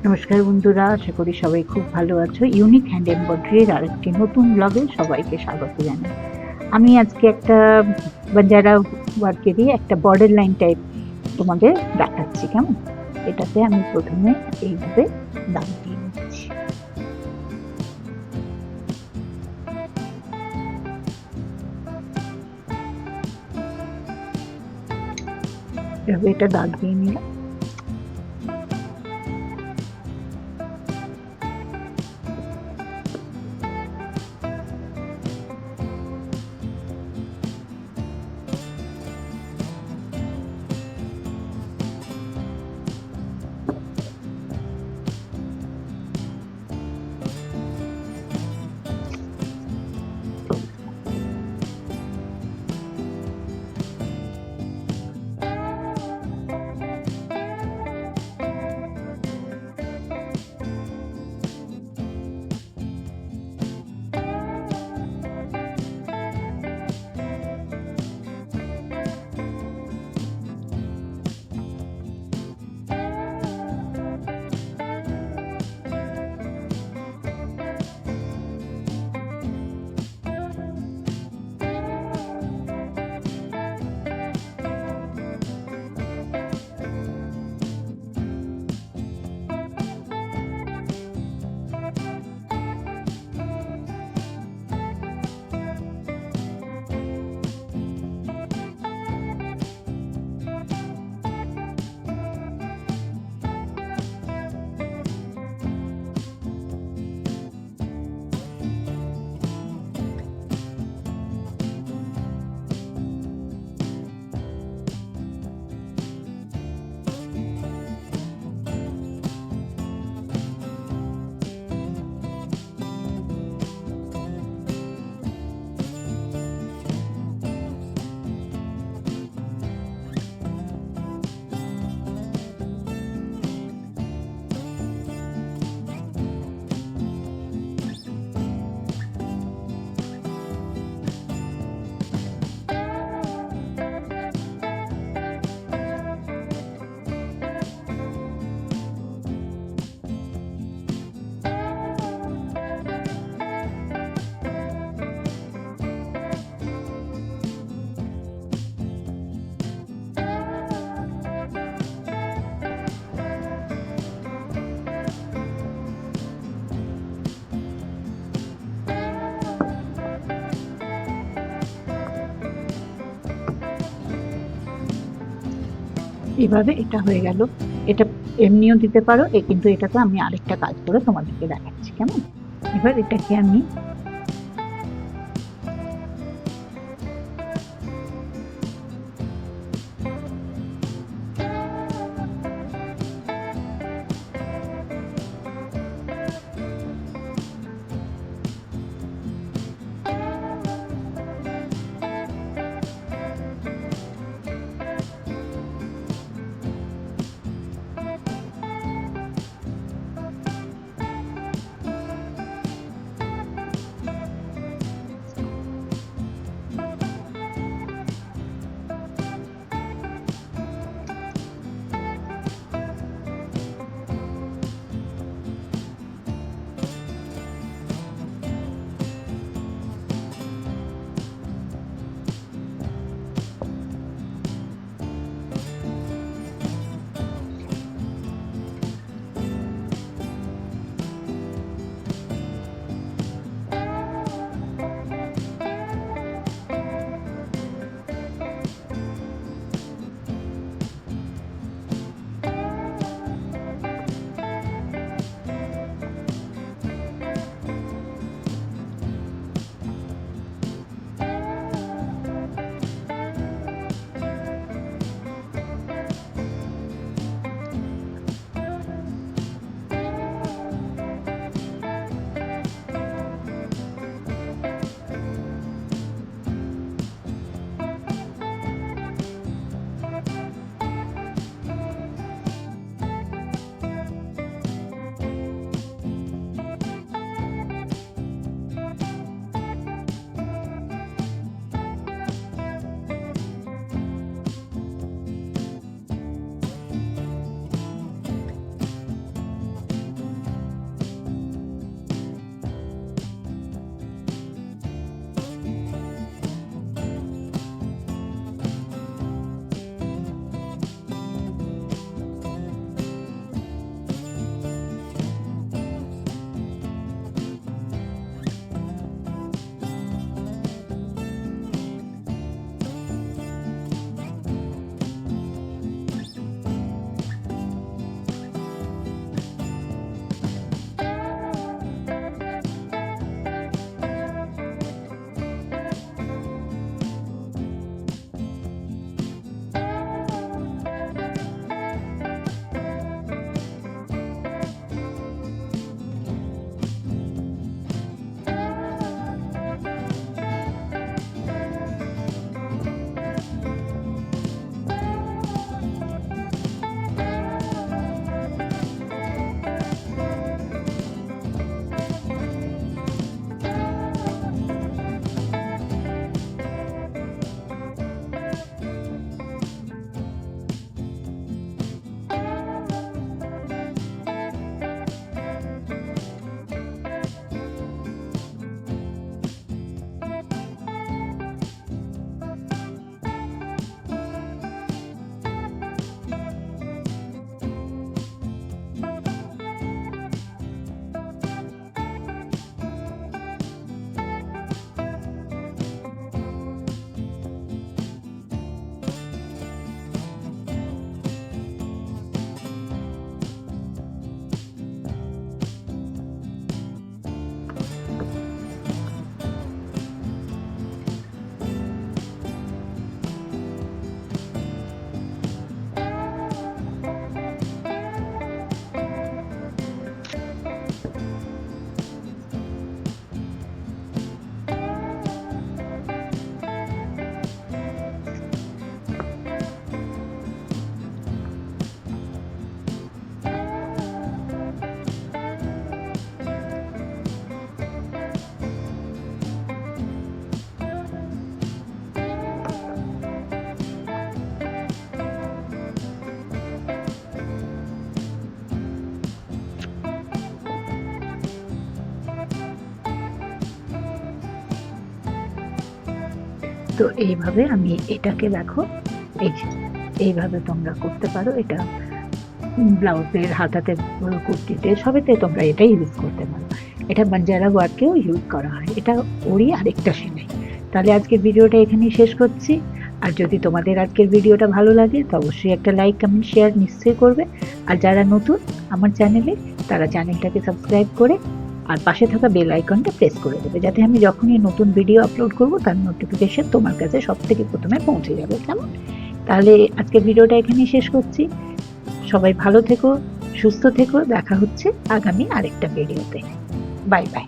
নমস্কার বন্ধুরা, আশা করি সবাই খুব ভালো আছো। ইউনিক হ্যান্ড এমব্রয়ডারির আরেকটি নতুন ব্লগে সবাইকে স্বাগত জানাই। আমি আজকে একটা বাঞ্জারা ওয়ার্কেরই একটা বর্ডার লাইন টাইপ তোমাদের দেখাচ্ছি, কেমন? এটাতে আমি প্রথমে এইভাবে দাগ দিয়ে নিচ্ছি। এভাবে এটা দাগ দিয়ে নিলাম। এভাবে এটা হয়ে গেল। এটা এমনিও দিতে পারো, কিন্তু এটাতে আমি আরেকটা কাজ করে তোমাদেরকে দেখাচ্ছি, কেমন? এবার এটাকে আমি তো এইভাবে আমি এটাকে দেখো, এই যে এইভাবে তোমরা করতে পারো। এটা ব্লাউজের, হাতাতে, কুর্তিতে, সবেতে তোমরা এটাই ইউজ করতে পারো। এটা বাঞ্জারা ওয়ার্কেও ইউজ করা হয়। এটা ওরই আরেকটা সেলাই। তাহলে আজকের ভিডিওটা এখানেই শেষ করছি। আর যদি তোমাদের আজকের ভিডিওটা ভালো লাগে তো অবশ্যই একটা লাইক, কমেন্ট, শেয়ার নিশ্চয়ই করবে। আর যারা নতুন আমার চ্যানেলে, তারা চ্যানেলটাকে সাবস্ক্রাইব করে আর পাশে থাকা বেল আইকনটা প্রেস করে দেবে, যাতে আমি যখনই নতুন ভিডিও আপলোড করব তার নোটিফিকেশন তোমার কাছে সবথেকে প্রথমে পৌঁছে যাবে। কেমন? তাহলে আজকের ভিডিওটা এখানেই শেষ করছি। সবাই ভালো থেকো, সুস্থ থেকো। দেখা হচ্ছে আগামী আরেকটা ভিডিওতে। Bye bye.